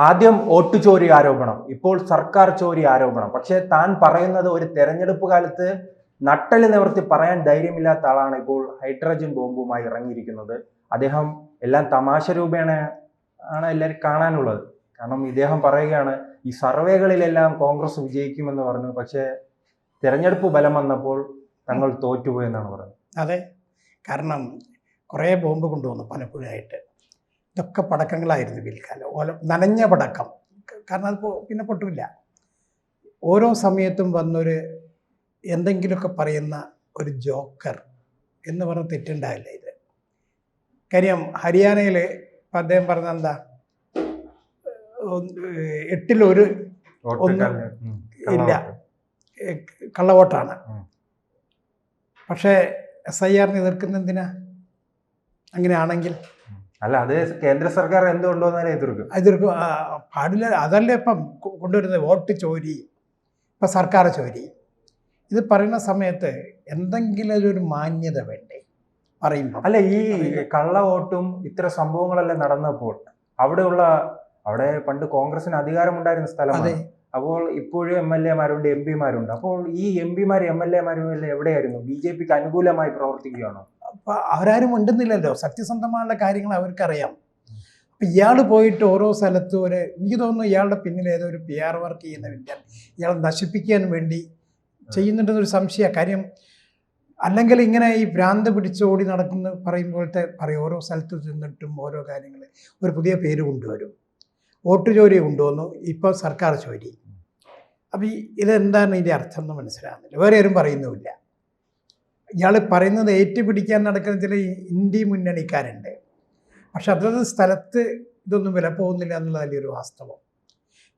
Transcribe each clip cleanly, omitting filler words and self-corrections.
ആദ്യം വോട്ട് ചോരി ആരോപണം, ഇപ്പോൾ സർക്കാർ ചോരി ആരോപണം. പക്ഷേ താൻ പറയുന്നത് ഒരു തെരഞ്ഞെടുപ്പ് കാലത്ത് നട്ടല് നിവർത്തി പറയാൻ ധൈര്യമില്ലാത്ത ആളാണ് ഇപ്പോൾ ഹൈഡ്രജൻ ബോംബുമായി ഇറങ്ങിയിരിക്കുന്നത്. അദ്ദേഹം എല്ലാം തമാശ രൂപേണ ആണ് എല്ലാവരും കാണാനുള്ളത്. കാരണം ഇദ്ദേഹം പറയുകയാണ് ഈ സർവേകളിലെല്ലാം കോൺഗ്രസ് വിജയിക്കുമെന്ന് പറഞ്ഞു, പക്ഷേ തെരഞ്ഞെടുപ്പ് ഫലം വന്നപ്പോൾ തങ്ങൾ തോറ്റുപോയെന്നാണ് പറയുന്നത്. അതെ, കാരണം കുറേ ബോംബ് കൊണ്ടുവന്നു പലപ്പോഴായിട്ട്. ഇതൊക്കെ പടക്കങ്ങളായിരുന്നു പിൽക്കാലം, നനഞ്ഞ പടക്കം. കാരണം അത് പിന്നെ പൊട്ടില്ല. ഓരോ സമയത്തും വന്നൊരു എന്തെങ്കിലുമൊക്കെ പറയുന്ന ഒരു ജോക്കർ എന്ന് പറഞ്ഞ തെറ്റുണ്ടാവില്ല ഇത്. കാര്യം ഹരിയാനയിൽ അദ്ദേഹം പറഞ്ഞ എന്താ, 8-1 ഇല്ല, കള്ളവോട്ടാണ്. പക്ഷേ SIR എതിർക്കുന്ന എന്തിനാ? അങ്ങനെയാണെങ്കിൽ അല്ല, അത് കേന്ദ്ര സർക്കാർ എന്തുകൊണ്ടോന്നാലും എതിർക്കും. പാടില്ല. അതല്ലേ ഇപ്പം കൊണ്ടുവരുന്നത് വോട്ട് ചോരി, ഇപ്പം സർക്കാർ ചോരി. ഇത് പറയുന്ന സമയത്ത് എന്തെങ്കിലും ഒരു മാന്യത വേണ്ടേ പറയുമ്പോൾ? അല്ല, ഈ കള്ള വോട്ടും ഇത്തരം സംഭവങ്ങളെല്ലാം നടന്നപ്പോൾ അവിടെ പണ്ട് കോൺഗ്രസിന് അധികാരമുണ്ടായിരുന്ന സ്ഥലമാണ്. അപ്പോൾ ഇപ്പോഴും MLA മാരുണ്ട്, MP മാരുണ്ട്. അപ്പോൾ ഈ MP മാരും MLA മാരും എല്ലാം എവിടെയായിരുന്നു? BJPക്ക് അനുകൂലമായി പ്രവർത്തിക്കുകയാണോ? അപ്പം അവരാരും ഉണ്ടെന്നില്ലല്ലോ. സത്യസന്ധമായുള്ള കാര്യങ്ങൾ അവർക്കറിയാം. അപ്പം ഇയാൾ പോയിട്ട് ഓരോ സ്ഥലത്തും എനിക്ക് തോന്നുന്നു ഇയാളുടെ പിന്നിൽ ഏതോ ഒരു PR വർക്ക് ചെയ്യുന്ന വിദ്യാൻ ഇയാളെ നശിപ്പിക്കാൻ വേണ്ടി ചെയ്യുന്നുണ്ടെന്നൊരു സംശയ കാര്യം. അല്ലെങ്കിൽ ഇങ്ങനെ ഈ ഭ്രാന്ത് പിടിച്ചോടി നടക്കുന്ന പറയുമ്പോഴത്തെ ഓരോ സ്ഥലത്ത് ചെന്നിട്ടും ഓരോ കാര്യങ്ങൾ ഒരു പുതിയ പേര് കൊണ്ടുവരും. വോട്ട് ചോരി കൊണ്ടുവന്നു, ഇപ്പോൾ സർക്കാർ ചോരി. അപ്പം ഇതെന്താണ് ഇതിൻ്റെ അർത്ഥം എന്ന് മനസ്സിലാകുന്നില്ല. വേറെ ആരും പറയുന്നുമില്ല. ഇയാൾ പറയുന്നത് ഏറ്റുപിടിക്കാൻ നടക്കുന്ന ചില ഇന്ത്യ മുന്നണിക്കാരുണ്ട്. പക്ഷെ അതത് സ്ഥലത്ത് ഇതൊന്നും വില പോകുന്നില്ല എന്നുള്ളതല്ലേ ഒരു വാസ്തവം.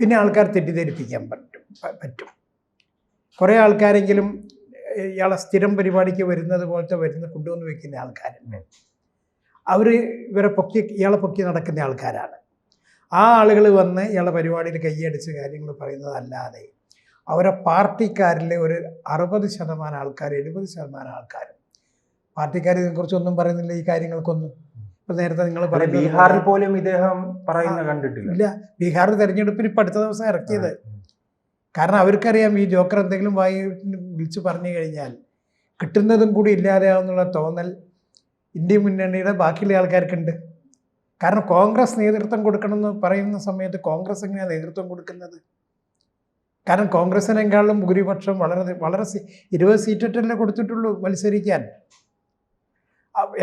പിന്നെ ആൾക്കാർ തെറ്റിദ്ധരിപ്പിക്കാൻ പറ്റും. കുറേ ആൾക്കാരെങ്കിലും ഇയാളെ സ്ഥിരം പരിപാടിക്ക് വരുന്നത് പോലത്തെ കൊണ്ടുവന്ന് വെക്കുന്ന ആൾക്കാരുണ്ട്. അവർ ഇയാളെ പൊക്കി നടക്കുന്ന ആൾക്കാരാണ്. ആ ആളുകൾ വന്ന് ഇയാളെ പരിപാടിയിൽ കൈയടിച്ച് കാര്യങ്ങൾ പറയുന്നതല്ലാതെ അവരെ പാർട്ടിക്കാരിൽ ഒരു 60% ആൾക്കാർ, 70% ആൾക്കാരും പാർട്ടിക്കാർ ഇതിനെക്കുറിച്ചൊന്നും പറയുന്നില്ല, ഈ കാര്യങ്ങൾക്കൊന്നും. ഇപ്പം നേരത്തെ നിങ്ങൾ പറയുന്നത് ബീഹാറിൽ പോലും ഇദ്ദേഹം പറയുന്ന കണ്ടിട്ടില്ല. ഇല്ല, ബീഹാർ തെരഞ്ഞെടുപ്പിന് ഇപ്പം അടുത്ത ദിവസം ഇറക്കിയത്. കാരണം അവർക്കറിയാം ഈ ജോക്കർ എന്തെങ്കിലും വിളിച്ച് പറഞ്ഞു കഴിഞ്ഞാൽ കിട്ടുന്നതും കൂടി ഇല്ലാതെയാവുന്നുള്ള തോന്നൽ ഇന്ത്യ മുന്നണിയുടെ ബാക്കിയുള്ള ആൾക്കാർക്കുണ്ട്. കാരണം കോൺഗ്രസ് നേതൃത്വം കൊടുക്കണമെന്ന് പറയുന്ന സമയത്ത് കോൺഗ്രസ് എങ്ങനെയാണ് നേതൃത്വം കൊടുക്കുന്നത്? കാരണം കോൺഗ്രസിനേക്കാളും ഭൂരിപക്ഷം വളരെ 20 സീറ്റല്ലേ കൊടുത്തിട്ടുള്ളൂ മത്സരിക്കാൻ.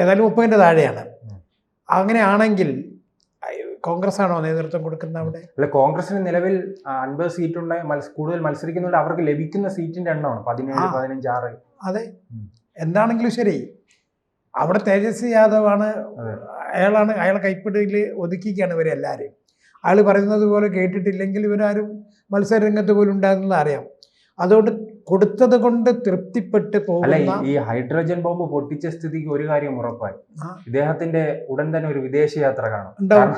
ഏതായാലും 30-ന്റെ താഴെയാണ്. അങ്ങനെയാണെങ്കിൽ കോൺഗ്രസ് ആണോ നേതൃത്വം കൊടുക്കുന്നത് അവിടെ? അല്ല, കോൺഗ്രസിന് നിലവിൽ 50 സീറ്റുണ്ട്. കൂടുതൽ മത്സരിക്കുന്നുണ്ട്. അവർക്ക് ലഭിക്കുന്ന സീറ്റിന്റെ എണ്ണമാണ് 17, 15, 6. അതെ, എന്താണെങ്കിലും ശരി, അവിടെ തേജസ്വി യാദവാണ്. അയാളെ കൈപ്പിടിയിൽ ഒതുക്കിക്കുകയാണ് ഇവരെല്ലാവരെയും. അയാൾ പറയുന്നത് പോലെ കേട്ടിട്ടില്ലെങ്കിൽ ഇവരാരും മത്സരരംഗത്ത് പോലും ഉണ്ടാകുന്നത് അറിയാം. അതുകൊണ്ട് കൊടുത്തത് കൊണ്ട് തൃപ്തിപ്പെട്ട് പോകുന്ന ഈ ഹൈഡ്രജൻ ബോംബ് പൊട്ടിച്ച സ്ഥിതിക്ക് ഒരു കാര്യം ഉറപ്പായി, ഇദ്ദേഹത്തിന്റെ ഉടൻ തന്നെ ഒരു വിദേശയാത്ര ഉണ്ടാവും.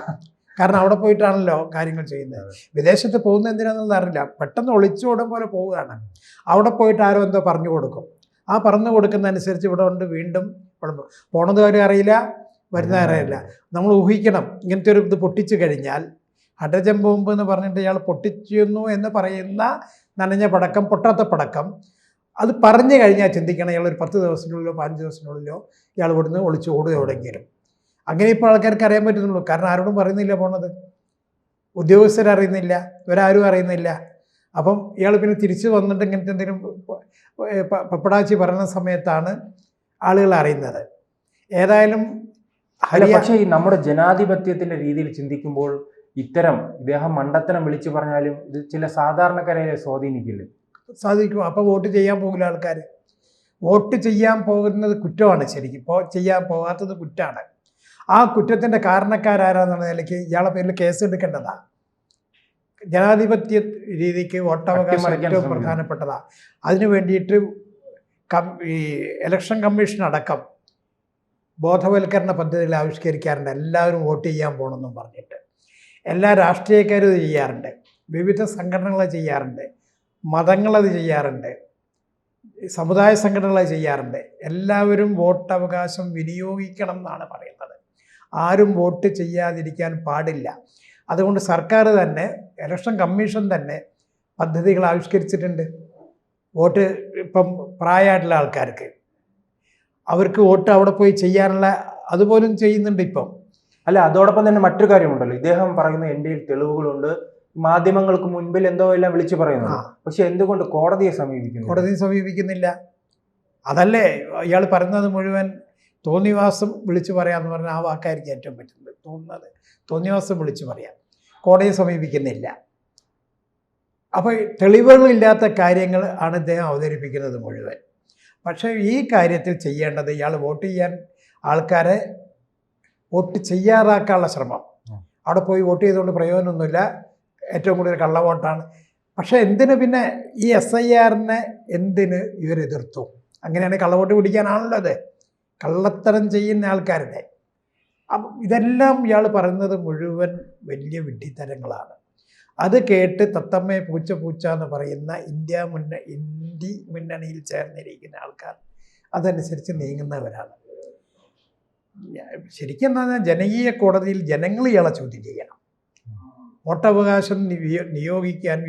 കാരണം അവിടെ പോയിട്ടാണല്ലോ കാര്യങ്ങൾ ചെയ്യുന്നത്. വിദേശത്ത് പോകുന്ന എന്തിനാണെന്ന് അറിയില്ല, പെട്ടെന്ന് ഒളിച്ചോടും പോലെ പോവുകയാണ്. അവിടെ പോയിട്ട് ആരോ എന്തോ പറഞ്ഞു കൊടുക്കും. ആ പറഞ്ഞു കൊടുക്കുന്നതനുസരിച്ച് ഇവിടെ കൊണ്ട് വീണ്ടും പോണത് കാര്യം അറിയില്ല, വരുന്ന അറിയില്ല. നമ്മൾ ഊഹിക്കണം, ഇങ്ങനത്തെ ഒരു ഇത് പൊട്ടിച്ചു കഴിഞ്ഞാൽ ഹൈഡ്രജൻ ബോംബ് എന്ന് പറഞ്ഞിട്ട് ഇയാൾ പൊട്ടിച്ചിരുന്നു എന്ന് പറയുന്ന നനഞ്ഞ പടക്കം, പൊട്ടാത്ത പടക്കം, അത് പറഞ്ഞു കഴിഞ്ഞാൽ ചിന്തിക്കണം, ഇയാൾ ഒരു 10 ദിവസത്തിനുള്ളിലോ 15 ദിവസത്തിനുള്ളിലോ ഇയാൾ ഇവിടുന്ന് ഒളിച്ച് ഓടുക എവിടെയെങ്കിലും. അങ്ങനെ ഇപ്പോൾ ആൾക്കാർക്ക് അറിയാൻ പറ്റുന്നുള്ളൂ. കാരണം ആരോടും പറയുന്നില്ല പോണത്, ഉദ്യോഗസ്ഥരറിയുന്നില്ല, ഇവരാരും അറിയുന്നില്ല. അപ്പം ഇയാൾ പിന്നെ തിരിച്ചു വന്നിട്ട് ഇങ്ങനത്തെ എന്തെങ്കിലും പപ്പടാച്ചി പറയുന്ന സമയത്താണ് ആളുകൾ അറിയുന്നത്. ഏതായാലും പക്ഷേ ഈ നമ്മുടെ ജനാധിപത്യത്തിന്റെ രീതിയിൽ ചിന്തിക്കുമ്പോൾ ഇദ്ദേഹം മണ്ടത്തരം വിളിച്ചു പറഞ്ഞാലും ഇത് ചില സാധാരണക്കാരെ സ്വാധീനിക്കില്ലേ? സാധിക്കും. അപ്പോൾ വോട്ട് ചെയ്യാൻ പോകില്ല ആൾക്കാർ. വോട്ട് ചെയ്യാൻ പോകുന്നത് കുറ്റമാണ്. ശരിക്കും ചെയ്യാൻ പോകാത്തത് കുറ്റമാണ്. ആ കുറ്റത്തിൻ്റെ കാരണക്കാരാരാന്നുള്ള നിലയ്ക്ക് ഇയാളെ പേരിൽ കേസ് എടുക്കേണ്ടതാണ്. ജനാധിപത്യ രീതിക്ക് വോട്ടവകാശം ഏറ്റവും പ്രധാനപ്പെട്ടതാണ്. അതിനു വേണ്ടിയിട്ട് ഈ ഇലക്ഷൻ കമ്മീഷൻ അടക്കം ബോധവൽക്കരണ പദ്ധതികൾ ആവിഷ്കരിക്കാറുണ്ട്. എല്ലാവരും വോട്ട് ചെയ്യാൻ പോകണമെന്നും പറഞ്ഞിട്ട് എല്ലാ രാഷ്ട്രീയക്കാരും ഇത് ചെയ്യാറുണ്ട്, വിവിധ സംഘടനകൾ ചെയ്യാറുണ്ട്, മതങ്ങളത് ചെയ്യാറുണ്ട്, സമുദായ സംഘടനകൾ ചെയ്യാറുണ്ട്. എല്ലാവരും വോട്ടവകാശം വിനിയോഗിക്കണം എന്നാണ് പറയുന്നത്. ആരും വോട്ട് ചെയ്യാതിരിക്കാൻ പാടില്ല. അതുകൊണ്ട് സർക്കാർ തന്നെ, ഇലക്ഷൻ കമ്മീഷൻ തന്നെ പദ്ധതികൾ ആവിഷ്കരിച്ചിട്ടുണ്ട്. വോട്ട് ഇപ്പം പ്രായമായിട്ടുള്ള ആൾക്കാർക്ക് അവർക്ക് വോട്ട് അവിടെ പോയി ചെയ്യാനുള്ള അതുപോലും ചെയ്യുന്നുണ്ട് ഇപ്പം. അല്ല, അതോടൊപ്പം തന്നെ മറ്റൊരു കാര്യമുണ്ടല്ലോ, ഇദ്ദേഹം പറയുന്ന എൻ്റെ തെളിവുകളുണ്ട്, മാധ്യമങ്ങൾക്ക് മുൻപിൽ എന്തോ എല്ലാം വിളിച്ചു പറയുന്നു. പക്ഷെ എന്തുകൊണ്ട് കോടതിയെ സമീപിക്കുന്നില്ല? അതല്ലേ ഇയാൾ പറയുന്നത് മുഴുവൻ തോന്നിവാസം വിളിച്ചു പറയാന്ന് പറഞ്ഞാൽ ആ വാക്കായിരിക്കും ഏറ്റവും പറ്റുന്നത്. തോന്നിവാസം വിളിച്ചു പറയാം, കോടതിയെ സമീപിക്കുന്നില്ല. അപ്പോൾ തെളിവുകളില്ലാത്ത കാര്യങ്ങൾ ആണ് ഇദ്ദേഹം അവതരിപ്പിക്കുന്നത് മുഴുവൻ. പക്ഷേ ഈ കാര്യത്തിൽ ചെയ്യേണ്ടത് ഇയാൾ വോട്ട് ചെയ്യാൻ ആൾക്കാരെ വോട്ട് ചെയ്യാറാക്കാനുള്ള ശ്രമം. അവിടെ പോയി വോട്ട് ചെയ്തുകൊണ്ട് പ്രയോജനമൊന്നുമില്ല, ഏറ്റവും കൂടുതൽ കള്ളവോട്ടാണ്. പക്ഷേ എന്തിന് പിന്നെ ഈ SIRനെ എന്തിന് ഇവരെതിർത്തു? അങ്ങനെയാണ് കള്ളവോട്ട് പിടിക്കാനാണല്ലോ അത്, കള്ളത്തരം ചെയ്യുന്ന ആൾക്കാരുടെ. അപ്പം ഇതെല്ലാം ഇയാൾ പറയുന്നത് മുഴുവൻ വലിയ വിഡ്ഢിത്തരങ്ങളാണ്. അത് കേട്ട് തത്തമ്മയെ പൂച്ച പൂച്ച എന്ന് പറയുന്ന ഇന്ത്യ മുന്നണിയിൽ ചേർന്നിരിക്കുന്ന ആൾക്കാർ അതനുസരിച്ച് നീങ്ങുന്നവരാണ്. ശരിക്കും എന്താ പറഞ്ഞാൽ ജനകീയ കോടതിയിൽ ജനങ്ങൾ ഇയാളെ ചോദ്യം ചെയ്യണം. വോട്ടവകാശം വിനിയോഗിക്കാൻ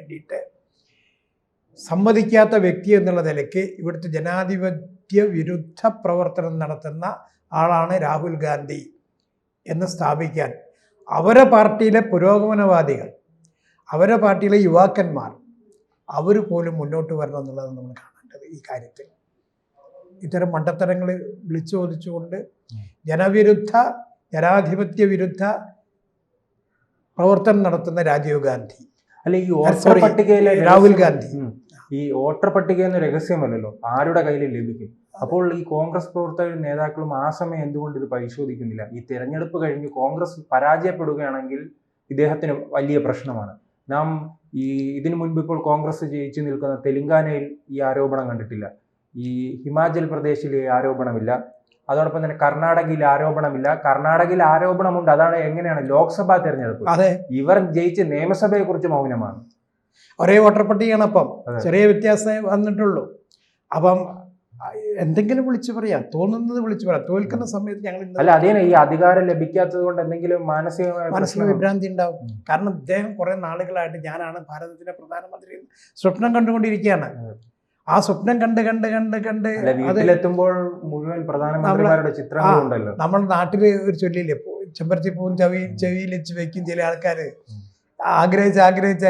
വേണ്ടിയിട്ട് സമ്മതിക്കാത്ത വ്യക്തി എന്നുള്ള നിലയ്ക്ക് ഇവിടുത്തെ ജനാധിപത്യ വിരുദ്ധ പ്രവർത്തനം നടത്തുന്ന ആളാണ് രാഹുൽ ഗാന്ധി എന്ന് സ്ഥാപിക്കാൻ അവരെ പാർട്ടിയിലെ പുരോഗമനവാദികൾ, അവരെ പാർട്ടിയിലെ യുവാക്കന്മാർ, അവർ പോലും മുന്നോട്ട് വരണം എന്നുള്ളത് നമ്മൾ കാണേണ്ടത്. ഈ കാര്യത്തിൽ ഇത്തരം മണ്ടത്തരങ്ങൾ വിളിച്ചു ചോദിച്ചുകൊണ്ട് ജനാധിപത്യ വിരുദ്ധ പ്രവർത്തനം നടത്തുന്ന രാജീവ് ഗാന്ധി, അല്ല ഈ വോട്ടർ പട്ടികയിലെ രാഹുൽ ഗാന്ധി, ഈ വോട്ടർ പട്ടികയെന്ന രഹസ്യമല്ലല്ലോ, ആരുടെ കയ്യിൽ ലഭിക്കും? അപ്പോൾ ഈ കോൺഗ്രസ് പ്രവർത്തകരും നേതാക്കളും ആ സമയം എന്തുകൊണ്ട് ഇത് പരിശോധിക്കുന്നില്ല? ഈ തെരഞ്ഞെടുപ്പ് കഴിഞ്ഞ് കോൺഗ്രസ് പരാജയപ്പെടുകയാണെങ്കിൽ ഇദ്ദേഹത്തിന് വലിയ പ്രശ്നമാണ്. നാം ഇതിനു മുൻപ് ഇപ്പോൾ കോൺഗ്രസ് ജയിച്ചു നിൽക്കുന്ന തെലങ്കാനയിൽ ഈ ആരോപണം കണ്ടിട്ടില്ല, ഈ ഹിമാചൽ പ്രദേശിൽ ഈ ആരോപണമില്ല, അതോടൊപ്പം തന്നെ കർണാടകയിൽ ആരോപണമില്ല. കർണാടകയിൽ ആരോപണമുണ്ട്, അതാണ് എങ്ങനെയാണ് ലോക്സഭാ തെരഞ്ഞെടുപ്പ്. ഇവർ ജയിച്ച് നിയമസഭയെ കുറിച്ച് മൗനമാണ്. ഒരേ വോട്ടർ പട്ടികയാണ്, അപ്പം ചെറിയ വ്യത്യാസമേ വന്നിട്ടുള്ളൂ. അപ്പം എന്തെങ്കിലും വിളിച്ചു പറയാം, തോന്നുന്നത് വിളിച്ചു പറയാം. തോൽക്കുന്ന സമയത്ത് ഞങ്ങൾ അല്ല അതേ ഈ അധികാരം ലഭിക്കാത്തത് കൊണ്ട് എന്തെങ്കിലും മാനസിക വിഭ്രാന്തി ഉണ്ടാവും. കാരണം ഇദ്ദേഹം കുറെ നാളുകളായിട്ട് ഞാനാണ് ഭാരതത്തിന്റെ പ്രധാനമന്ത്രി സ്വപ്നം കണ്ടുകൊണ്ടിരിക്കുകയാണ്. ആ സ്വപ്നം കണ്ട് വീട്ടിലെത്തുമ്പോൾ മുഴുവൻ പ്രധാനമന്ത്രിമാരുടെ ചിത്രങ്ങളുണ്ടല്ലോ. നമ്മുടെ നാട്ടില് ഒരു ചൊല്ലില്ലേ, ചെമ്പരത്തി പൂവും ചെവിയിൽ വെച്ച് വെക്കും ചില ആൾക്കാര്. ആഗ്രഹിച്ച്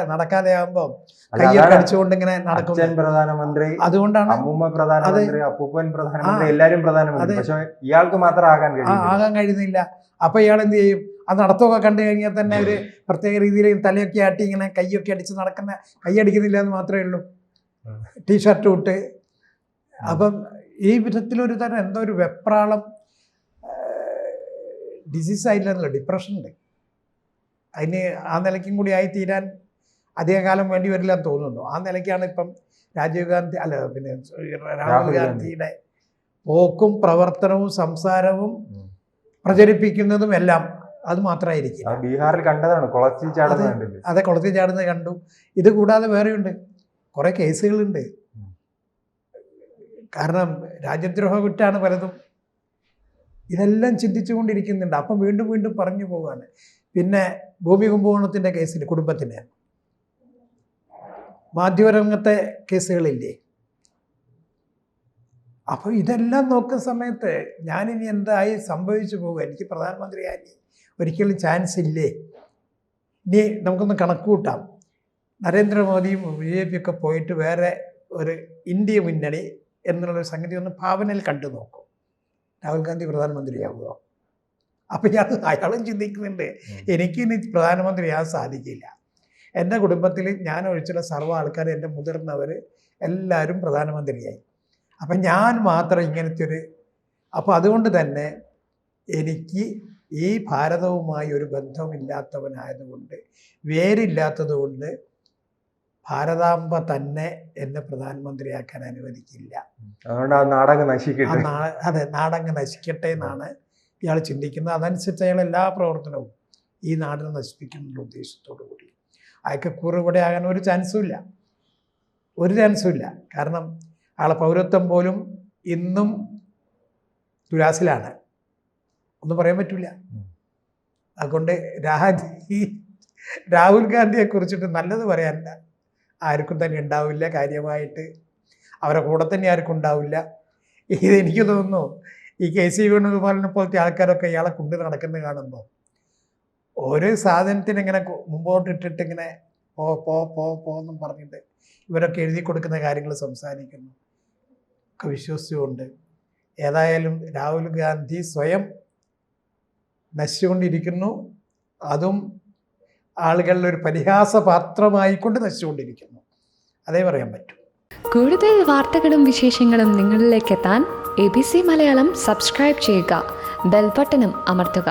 നടക്കാതെ ആകുമ്പോ കയ്യൊക്കെ അടിച്ചുകൊണ്ട് ഇങ്ങനെ നടക്കും. പ്രധാനമന്ത്രി, അതുകൊണ്ടാണ് അമ്മൂമ്മ പ്രധാനമന്ത്രി, അപ്പൂപ്പൻ പ്രധാനമന്ത്രി, എല്ലാരും പ്രധാനമന്ത്രി. പക്ഷെ ഇയാൾക്ക് മാത്രം ആകാൻ കഴിയുന്നില്ല. അപ്പൊ ഇയാൾ എന്ത് ചെയ്യും? അത് നടത്തമൊക്കെ കണ്ടു കഴിഞ്ഞാൽ തന്നെ ഒരു പ്രത്യേക രീതിയിൽ തലയൊക്കെ ആട്ടി ഇങ്ങനെ കൈയൊക്കെ അടിച്ച് നടക്കുന്ന, കൈയടിക്കുന്നില്ല എന്ന് മാത്രമേ ഉള്ളൂ, ടീഷർട്ട് ഇട്ട്. അപ്പം ഈ വിധത്തിലൊരു തരം എന്തോ ഒരു വെപ്രാളം, ഡിസീസ് ആയില്ലെന്നല്ലോ, ഡിപ്രഷൻ ഉണ്ട്. അതിന് ആ നിലയ്ക്കും കൂടി ആയി തീരാൻ അധികകാലം വേണ്ടി വരില്ല എന്ന് തോന്നുന്നു. ആ നിലയ്ക്കാണ് ഇപ്പം രാഹുൽ ഗാന്ധിയുടെ പോക്കും പ്രവർത്തനവും സംസാരവും പ്രചരിപ്പിക്കുന്നതും എല്ലാം അത് മാത്രമായിരിക്കും. ബീഹാറിൽ കണ്ടതാണ്, കുളത്തിൽ ചാടുന്നത് കണ്ടു. ഇത് കൂടാതെ വേറെയുണ്ട്, കുറെ കേസുകളുണ്ട്. കാരണം രാജ്യദ്രോഹ കുറ്റാണ് പലതും. ഇതെല്ലാം ചിന്തിച്ചുകൊണ്ടിരിക്കുന്നുണ്ട്. അപ്പം വീണ്ടും പറഞ്ഞു പോവുകയാണ്. പിന്നെ ഭൂമി കുംഭകോണത്തിൻ്റെ കേസിൽ കുടുംബത്തിന്, മാധ്യമരംഗത്തെ കേസുകളില്ലേ. അപ്പോൾ ഇതെല്ലാം നോക്കുന്ന സമയത്ത് ഞാനിനി എന്തായി സംഭവിച്ചു പോകുക? എനിക്ക് പ്രധാനമന്ത്രിയായി ഒരിക്കലും ചാൻസ് ഇല്ലേ? ഇനി നമുക്കൊന്ന് കണക്ക് കൂട്ടാം. നരേന്ദ്രമോദിയും BJP ഒക്കെ പോയിട്ട് വേറെ ഒരു ഇന്ത്യ മുന്നണി എന്നുള്ളൊരു സംഗതി ഒന്ന് ഭാവനയിൽ കണ്ടു നോക്കും. രാഹുൽ ഗാന്ധി പ്രധാനമന്ത്രിയാവുമോ? അപ്പം അയാളും ചിന്തിക്കുന്നുണ്ട്, എനിക്കിനി പ്രധാനമന്ത്രിയാകാൻ സാധിക്കില്ല. എൻ്റെ കുടുംബത്തിൽ ഞാൻ ഒഴിച്ചുള്ള സർവ്വ ആൾക്കാർ, എൻ്റെ മുതിർന്നവർ എല്ലാവരും പ്രധാനമന്ത്രിയായി. അപ്പം ഞാൻ മാത്രം ഇങ്ങനത്തെ ഒരു, അപ്പോൾ അതുകൊണ്ട് തന്നെ എനിക്ക് ഈ ഭാരതവുമായി ഒരു ബന്ധമില്ലാത്തവനായതുകൊണ്ട്, വേരില്ലാത്തത് കൊണ്ട് ഭാരതാംബ തന്നെ എന്നെ പ്രധാനമന്ത്രിയാക്കാൻ അനുവദിക്കില്ല. അതുകൊണ്ട് ആ നാടങ്ങ് നശിക്കട്ടെ. അതെ, നാടങ്ങ് നശിക്കട്ടെ എന്നാണ് ഇയാൾ ചിന്തിക്കുന്നത്. അതനുസരിച്ച് അയാൾ എല്ലാ പ്രവർത്തനവും ഈ നാടിനെ നശിപ്പിക്കുന്നുള്ള ഉദ്ദേശത്തോടു കൂടി. അയാൾക്ക് കൂറുപടി ആകാൻ ഒരു ചാൻസും ഇല്ല. കാരണം അയാളെ പൗരത്വം പോലും ഇന്നും തുലാസിലാണ്, ഒന്നും പറയാൻ പറ്റില്ല. അതുകൊണ്ട് രാഹുൽ ഗാന്ധിയെ കുറിച്ചിട്ട് നല്ലത് പറയാൻ ആർക്കും തന്നെ ഉണ്ടാവില്ല. കാര്യമായിട്ട് അവരെ കൂടെ തന്നെ ആർക്കും ഉണ്ടാവില്ല. എനിക്ക് തോന്നുന്നു ഈ KC വേണുഗോപാലിനെ പോലത്തെ ആൾക്കാരൊക്കെ ഇയാളെ കൊണ്ട് നടക്കുന്നത് കാണുമ്പോൾ ഓരോ സാധനത്തിന് ഇങ്ങനെ മുമ്പോട്ടിട്ടിട്ട് ഇങ്ങനെ പോന്നും പറഞ്ഞിട്ട് ഇവരൊക്കെ എഴുതി കൊടുക്കുന്ന കാര്യങ്ങൾ സംസാരിക്കുന്നു ഒക്കെ വിശ്വസിച്ചുകൊണ്ട്. ഏതായാലും രാഹുൽ ഗാന്ധി സ്വയം നശിച്ചുകൊണ്ടിരിക്കുന്നു. അതും ആളുകളിൽ ഒരു പരിഹാസപാത്രമായിക്കൊണ്ട് നശിച്ചുകൊണ്ടിരിക്കുന്നു. അതേ പറയാൻ പറ്റൂ. കൂടുതൽ വാർത്തകളും വിശേഷങ്ങളും നിങ്ങളിലേക്ക് എത്താൻ ABC മലയാളം സബ്സ്ക്രൈബ് ചെയ്യുക, ബെൽ ബട്ടണും അമർത്തുക.